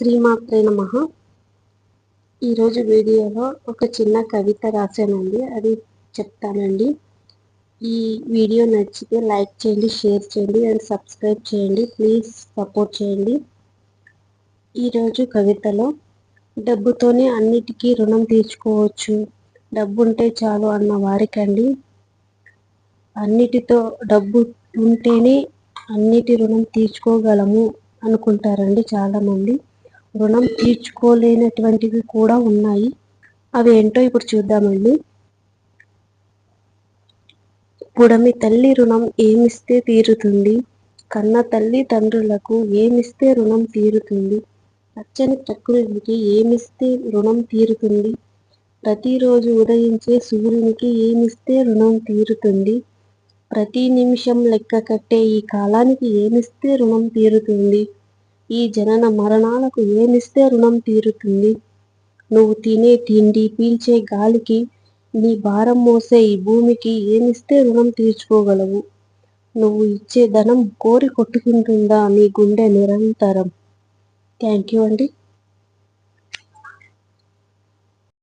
శ్రీమాత్రే నమః. ఈరోజు వీడియోలో ఒక చిన్న కవిత రాశానండి, అది చెప్తానండి. ఈ వీడియో నచ్చితే లైక్ చేయండి, షేర్ చేయండి అండ్ సబ్స్క్రైబ్ చేయండి. ప్లీజ్ సపోర్ట్ చేయండి. ఈరోజు కవితలో డబ్బుతోనే అన్నిటికీ రుణం తీర్చుకోవచ్చు, డబ్బుంటే చాలు అన్న వారికండి, అన్నిటితో డబ్బు ఉంటేనే అన్నిటి రుణం తీర్చుకోగలము అనుకుంటారండి చాలామంది. రుణం తీర్చుకోలేనటువంటివి కూడా ఉన్నాయి. అవి ఏంటో ఇప్పుడు చూద్దామండి. పుడమి తల్లి రుణం ఏమిస్తే తీరుతుంది, కన్న తల్లి తండ్రులకు ఏమిస్తే రుణం తీరుతుంది, పచ్చని ప్రకృతికి ఏమిస్తే రుణం తీరుతుంది, ప్రతిరోజు ఉదయించే సూర్యునికి ఏమిస్తే రుణం తీరుతుంది, ప్రతి నిమిషం లెక్క కట్టే ఈ కాలానికి ఏమిస్తే రుణం తీరుతుంది, ఈ జనన మరణాలకు ఏమిస్తే రుణం తీరుతుంది, నువ్వు తినే తిండి, పీల్చే గాలికి, నీ భారం మోసే ఈ భూమికి ఏమిస్తే రుణం తీర్చుకోగలవు, నువ్వు ఇచ్చే ధనం కోరి కొట్టుకుంటుందా నీ గుండె నిరంతరం. థ్యాంక్ యూ అండి.